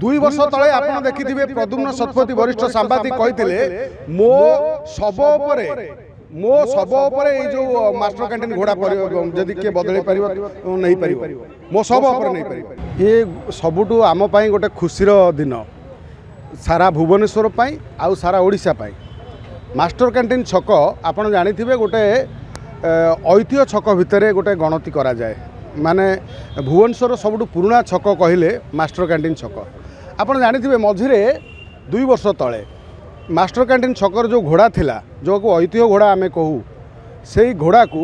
2 वर्ष तले आपण देखिथिबे प्रद्युम्न शतपथी वरिष्ठ सांबादिक कहिथिले मो शब उपरे ए जो मास्टर कैंटीन घोड़ा जदि के बदल पार नहीं पार मो शब उपर नहीं पार ये सबुठू आम गोटे खुशीर दिन सारा भुवनेश्वर आउ सारा ओडिशा मास्टर कैंटीन छक आपण जानिथिबे गोटे ऐतिह्य छक भितर गोटे गणति करा जाए माने भुवनेश्वर सबुठू पुराना छक कहले मास्टर कैंटीन छक आपण जानिथिबे मझिरे 2 वर्ष तले मास्टर कैंटीन छकर जो घोड़ा थिला जो को ऐतिह्य घोड़ा आमे कहू से घोड़ा को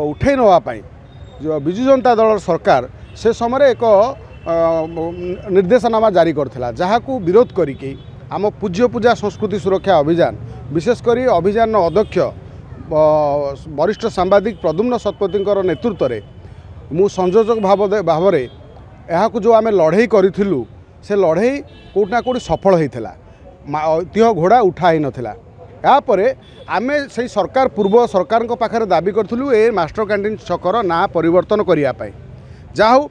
उठे नवापाई जो विजु जनता दल सरकार से समय एक निर्देशनामा जारी करथिला जहाँ को विरोध करिके आम पूज्य पूजा संस्कृति सुरक्षा अभियान विशेषकर अभियान अध्यक्ष वरिष्ठ सांबादिक प्रद्युम्न शतपथी नेतृत्व में मु संयोजक भाव में जो आम लड़े करूँ से लड़े कोटना कोटी सफल होता ऐतिह्य घोड़ा उठाई नाला यापर आम से सरकार पूर्व सरकार पाखे दाबी करूँ ए मास्टर कैंटीन छकर ना परिवर्तन करने जाऊ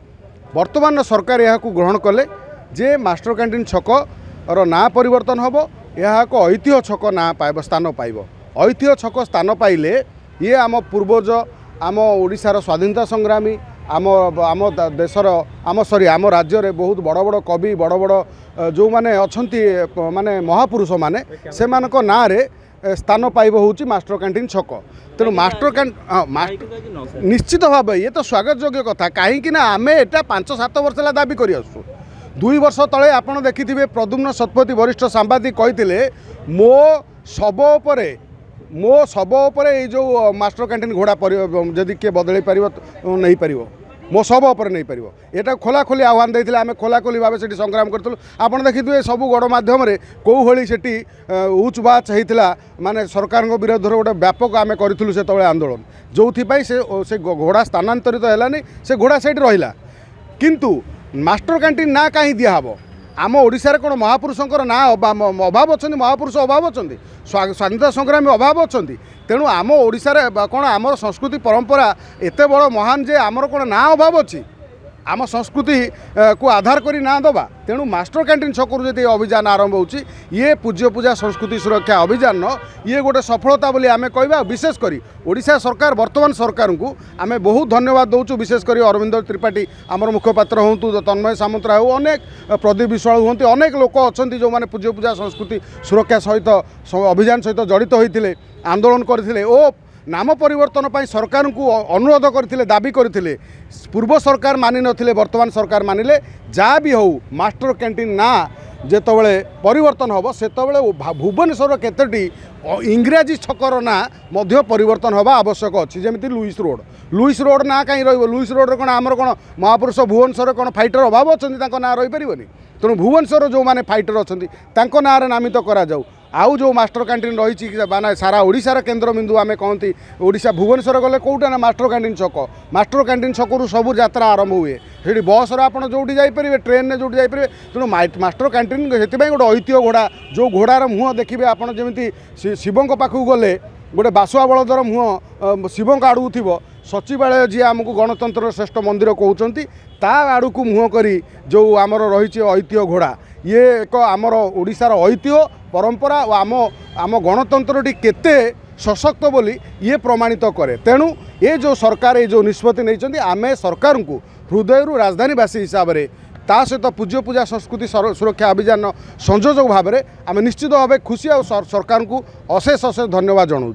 वर्तमान सरकार यहाँ ग्रहण कले जे मास्टर कैंटीन छकर ना परिवर्तन हम यह एक ऐतिह्य छक ना पाइब स्थान पाइब ऐतिह्य छक स्थान पाइले ये आम पूर्वज आम ओडिशार स्वाधीनता संग्रामी आम आम देशर आम राज्य रे बहुत बड़ बड़ कवि बड़ बड़ जो माने अछंती माने महापुरुष माने से मानक ना रे स्थान पाइब होची मास्टर कैंटीन छक तेणु मास्टर निश्चित भाव ये तो स्वागत योग्य कथा कहीं आम एटा 5-7 वर्ष दाबी कर 2 वर्ष तले आपण देखिथिबे प्रद्युम्न शतपथी वरिष्ठ सांबादिक कहिथिले मो शब उपरे जो मास्टर कैंटीन घोड़ा जदि के बदल पार नहीं पार मो शब उपर नहीं पार यहाँ खोला खोली आह्वान देते आम खोला खोली भाव से संग्राम करूँ आपड़ देखिए सब गणमाध्यम कौ भली से उच बाच होता माने सरकार विरोध गोटे व्यापक आम करूँ से आंदोलन जो से घोड़ा स्थानांतरित है से घोड़ा से रहा किंतु मास्टर कैंटीन ना कहीं दिहब आम ओडिशा कौन महापुरुषंकर ना अभाव अच्छा महापुरुष अभाव अच्छा स्वाधीनता संग्रामी अभाव अच्छा तेणु आम ओडिशा कौन आम संस्कृति परंपरा एत बड़ महान जे आमर कौन ना अभाव अच्छी आम संस्कृति को आधार करी ना दबा तेणु मास्टर कैंटीन छकरू जब अभियान आरंभ होची ये पूज्य पूजा संस्कृति सुरक्षा अभियान ये गोटे सफलता बोली आमे कहबा विशेषकर ओडिशा सरकार वर्तमान सरकार को आमे बहुत धन्यवाद दौचु विशेषकर अरविंद त्रिपाठी आमर मुखपात्र हूँ तन्मय सामंतरा हो अनेक प्रदीप विश्वाल हूँ अनेक लोक अच्छा जो मैंने पूज्य पूजा संस्कृति सुरक्षा सहित अभियान सहित जड़ित होते आंदोलन करते ओ नाम परिवर्तन पर सरकार को अनुरोध करते दाबी करते पूर्व सरकार मानि नथिले वर्तमान सरकार मानिले जहाँ भी हो मास्टर कैंटीन ना जेतबले परिवर्तन हम से भुवनेश्वर केतोटी इंग्राजी छकर ना मध्य परिवर्तन हवा आवश्यक अच्छी जमी लुईस रोड ना कहीं लुईस रोड कौन आमर कौन महापुरुष भुवनेश्वर कौन फाइटर अभाव अच्छा ना रही पारे तेणु भुवनेश्वर जो मैंने फाइटर अच्छा ना नामित करा जाऊ आउ जो मास्टर कैंटीन रही माना सारा ओडिशार केन्द्र बिंदु आम कहती ओडिशा भुवनेश्वर गले कौटा ना मास्टर कैंटीन छक सबू यात्रा आरंभ हुए से बस आपड़ जोटी जापर ट्रेन में जोटी जापर तेणु मास्टर कैंटीन से गोटे ऐतिह्य घोड़ा जो घोड़ार मुँह देखिए आपड़ जमी शिवों पाखक गले गोटे बासुआ बलदर मुँह शिवों आड़ू थी सचिवालय जी आमको गणतंत्र श्रेष्ठ मंदिर कहते ता आड़ को मुँह करी जो आमर रही ऐतिह्य घोड़ा ये एक आमर ओडिशार ऐतिह्य परंपरा और आम गणतंत्र केते सशक्त बोली ये प्रमाणित करे तेणु ये जो सरकार ये जो निष्पत्ति नहीं आमे सरकार को हृदय राजधानीवासी हिसाब से ता सहित पूज्य पूजा संस्कृति सुरक्षा अभियान संयोजक भाव में आम निश्चित भाव खुशी और सरकार को अशेष धन्यवाद जनाऊँ।